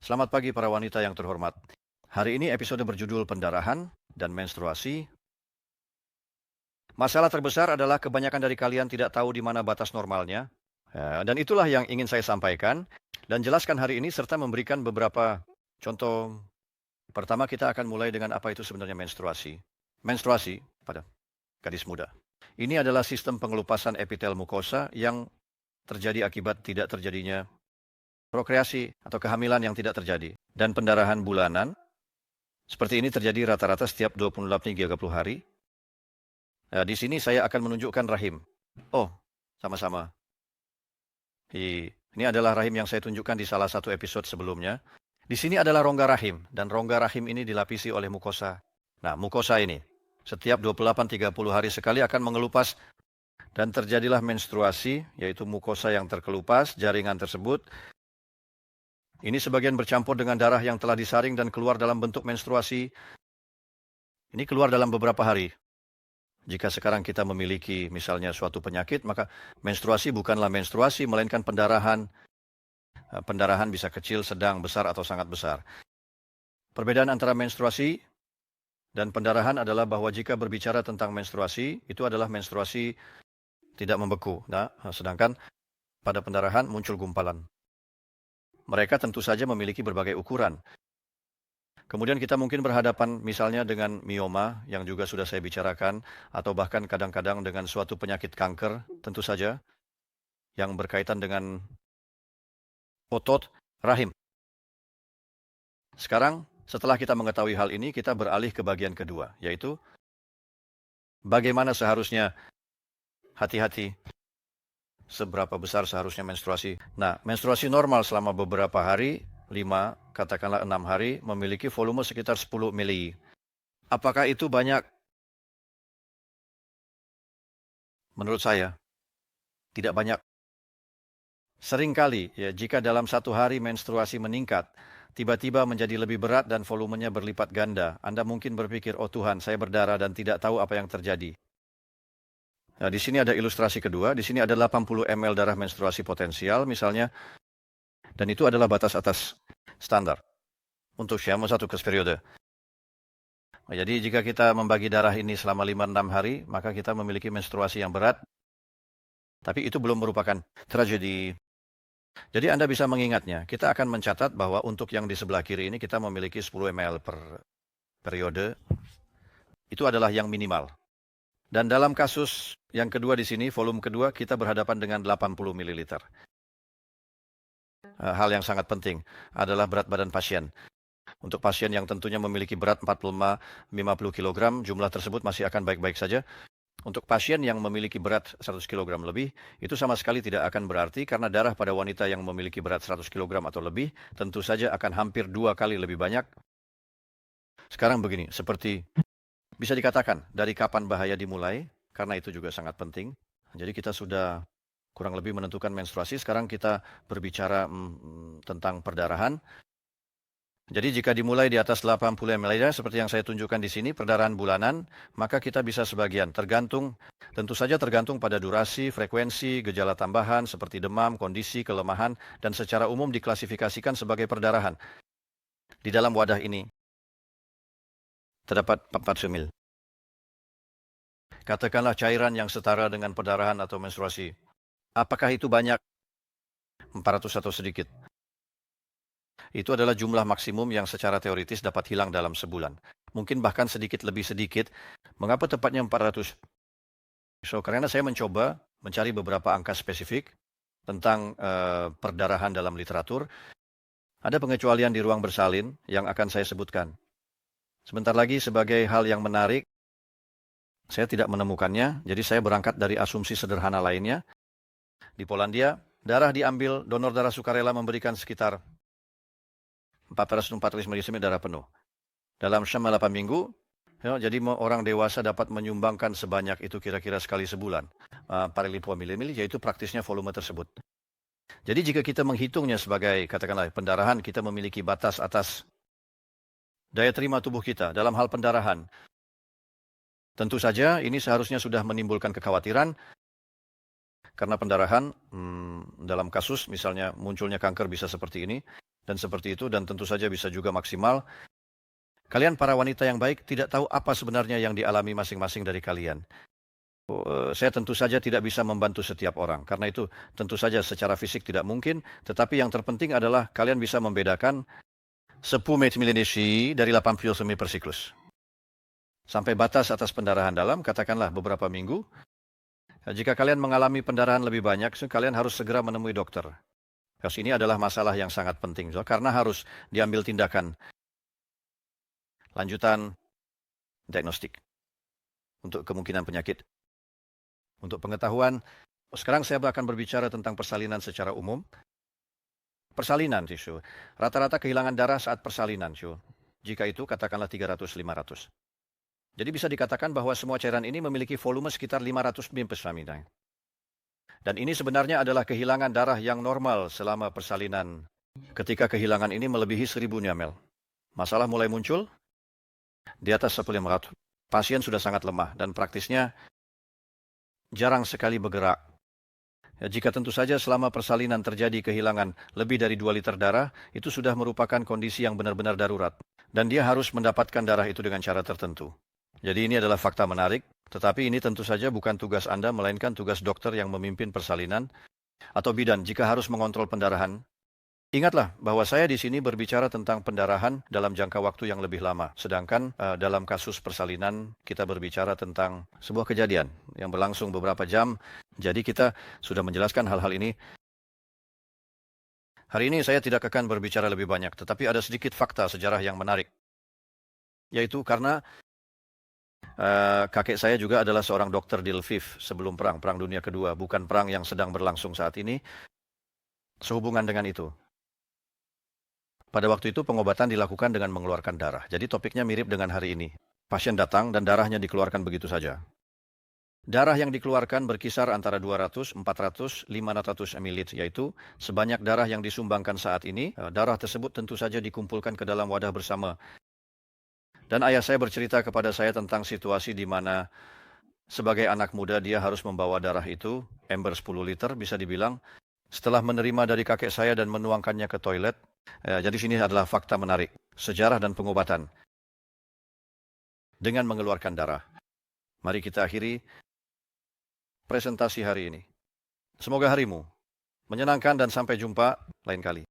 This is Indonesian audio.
Selamat pagi para wanita yang terhormat. Hari ini episode berjudul pendarahan dan menstruasi. Masalah terbesar adalah kebanyakan dari kalian tidak tahu di mana batas normalnya. Dan itulah yang ingin saya sampaikan dan jelaskan hari ini serta memberikan beberapa contoh. Pertama kita akan mulai dengan apa itu sebenarnya menstruasi. Menstruasi pada gadis muda. Ini adalah sistem pengelupasan epitel mukosa yang terjadi akibat tidak terjadinya prokreasi atau kehamilan yang tidak terjadi. Dan pendarahan bulanan seperti ini terjadi rata-rata setiap 28 hingga 30 hari. Di sini saya akan menunjukkan rahim. Oh, sama-sama. Ini adalah rahim yang saya tunjukkan di salah satu episode sebelumnya. Di sini adalah rongga rahim, dan rongga rahim ini dilapisi oleh mukosa. Nah, mukosa ini setiap 28-30 hari sekali akan mengelupas dan terjadilah menstruasi, yaitu mukosa yang terkelupas, jaringan tersebut. Ini sebagian bercampur dengan darah yang telah disaring dan keluar dalam bentuk menstruasi. Ini keluar dalam beberapa hari. Jika sekarang kita memiliki misalnya suatu penyakit, maka menstruasi bukanlah menstruasi, melainkan pendarahan. Pendarahan bisa kecil, sedang, besar, atau sangat besar. Perbedaan antara menstruasi dan pendarahan adalah bahwa jika berbicara tentang menstruasi, itu adalah menstruasi tidak membeku. Nah, sedangkan pada pendarahan muncul gumpalan. Mereka tentu saja memiliki berbagai ukuran. Kemudian kita mungkin berhadapan misalnya dengan mioma yang juga sudah saya bicarakan, atau bahkan kadang-kadang dengan suatu penyakit kanker, tentu saja, yang berkaitan dengan otot rahim. Sekarang, setelah kita mengetahui hal ini, kita beralih ke bagian kedua, yaitu bagaimana seharusnya hati-hati, seberapa besar seharusnya menstruasi. Nah, menstruasi normal selama beberapa hari, 5, katakanlah 6 hari, memiliki volume sekitar 10 mili. Apakah itu banyak? Menurut saya, tidak banyak. Seringkali, ya, jika dalam satu hari menstruasi meningkat, tiba-tiba menjadi lebih berat dan volumenya berlipat ganda, Anda mungkin berpikir, oh Tuhan, saya berdarah dan tidak tahu apa yang terjadi. Nah, di sini ada ilustrasi kedua, di sini ada 80 ml darah menstruasi potensial misalnya, dan itu adalah batas atas standar untuk Syama 1 periode. Nah, jadi jika kita membagi darah ini selama 5-6 hari, maka kita memiliki menstruasi yang berat, tapi itu belum merupakan tragedi. Jadi Anda bisa mengingatnya, kita akan mencatat bahwa untuk yang di sebelah kiri ini kita memiliki 10 ml per periode, itu adalah yang minimal. Dan dalam kasus yang kedua di sini, volume kedua, kita berhadapan dengan 80 ml. Hal yang sangat penting adalah berat badan pasien. Untuk pasien yang tentunya memiliki berat 45-50 kg, jumlah tersebut masih akan baik-baik saja. Untuk pasien yang memiliki berat 100 kg lebih, itu sama sekali tidak akan berarti karena darah pada wanita yang memiliki berat 100 kg atau lebih tentu saja akan hampir 2 kali lebih banyak. Sekarang begini, seperti bisa dikatakan dari kapan bahaya dimulai, karena itu juga sangat penting. Jadi kita sudah kurang lebih menentukan menstruasi, sekarang kita berbicara tentang perdarahan. Jadi jika dimulai di atas 80 ml seperti yang saya tunjukkan di sini, perdarahan bulanan, maka kita bisa sebagian, tentu saja tergantung pada durasi, frekuensi, gejala tambahan seperti demam, kondisi, kelemahan, dan secara umum diklasifikasikan sebagai perdarahan. Di dalam wadah ini terdapat 4 semil. Katakanlah cairan yang setara dengan perdarahan atau menstruasi. Apakah itu banyak? 400 atau sedikit? Itu adalah jumlah maksimum yang secara teoritis dapat hilang dalam sebulan. Mungkin bahkan sedikit lebih sedikit. Mengapa tepatnya 400? Karena saya mencoba mencari beberapa angka spesifik tentang perdarahan dalam literatur. Ada pengecualian di ruang bersalin yang akan saya sebutkan. Sebentar lagi sebagai hal yang menarik, saya tidak menemukannya, jadi saya berangkat dari asumsi sederhana lainnya. Di Polandia, darah diambil, donor darah sukarela memberikan sekitar 445 ml darah penuh. Dalam selama 8 minggu, ya, jadi orang dewasa dapat menyumbangkan sebanyak itu kira-kira sekali sebulan. 45 ml, yaitu praktisnya volume tersebut. Jadi jika kita menghitungnya sebagai, katakanlah, pendarahan, kita memiliki batas atas daya terima tubuh kita dalam hal pendarahan. Tentu saja ini seharusnya sudah menimbulkan kekhawatiran, karena pendarahan dalam kasus misalnya munculnya kanker bisa seperti ini. dan seperti itu, dan tentu saja bisa juga maksimal. Kalian para wanita yang baik tidak tahu apa sebenarnya yang dialami masing-masing dari kalian. Saya tentu saja tidak bisa membantu setiap orang. Karena itu tentu saja secara fisik tidak mungkin. Tetapi yang terpenting adalah kalian bisa membedakan 10 mililiter dari 80 ml per siklus. Sampai batas atas pendarahan dalam, katakanlah beberapa minggu. Jika kalian mengalami pendarahan lebih banyak, kalian harus segera menemui dokter. Kasus ini adalah masalah yang sangat penting. Karena harus diambil tindakan lanjutan diagnostik untuk kemungkinan penyakit. Untuk pengetahuan, sekarang saya akan berbicara tentang persalinan secara umum. Persalinan, Shu. Rata-rata kehilangan darah saat persalinan, Shu. Jika itu, katakanlah 300-500. Jadi bisa dikatakan bahwa semua cairan ini memiliki volume sekitar 500 ml per samina. Dan ini sebenarnya adalah kehilangan darah yang normal selama persalinan. Ketika kehilangan ini melebihi 1000 ml. Masalah mulai muncul di atas 1500. Pasien sudah sangat lemah dan praktisnya jarang sekali bergerak. Jika tentu saja selama persalinan terjadi kehilangan lebih dari 2 liter darah, itu sudah merupakan kondisi yang benar-benar darurat. Dan dia harus mendapatkan darah itu dengan cara tertentu. Jadi ini adalah fakta menarik, tetapi ini tentu saja bukan tugas Anda, melainkan tugas dokter yang memimpin persalinan atau bidan jika harus mengontrol pendarahan. Ingatlah bahwa saya di sini berbicara tentang pendarahan dalam jangka waktu yang lebih lama. Sedangkan dalam kasus persalinan kita berbicara tentang sebuah kejadian yang berlangsung beberapa jam. Jadi kita sudah menjelaskan hal-hal ini. Hari ini saya tidak akan berbicara lebih banyak, tetapi ada sedikit fakta sejarah yang menarik. Yaitu karena kakek saya juga adalah seorang dokter di Lviv sebelum Perang Dunia Kedua, bukan perang yang sedang berlangsung saat ini. Sehubungan dengan itu. Pada waktu itu pengobatan dilakukan dengan mengeluarkan darah. Jadi topiknya mirip dengan hari ini. Pasien datang dan darahnya dikeluarkan begitu saja. Darah yang dikeluarkan berkisar antara 200, 400, 500 ml, yaitu sebanyak darah yang disumbangkan saat ini. Darah tersebut tentu saja dikumpulkan ke dalam wadah bersama. Dan ayah saya bercerita kepada saya tentang situasi di mana sebagai anak muda dia harus membawa darah itu, ember 10 liter bisa dibilang, setelah menerima dari kakek saya dan menuangkannya ke toilet. Jadi sini adalah fakta menarik, sejarah dan pengobatan dengan mengeluarkan darah. Mari kita akhiri presentasi hari ini. Semoga harimu menyenangkan dan sampai jumpa lain kali.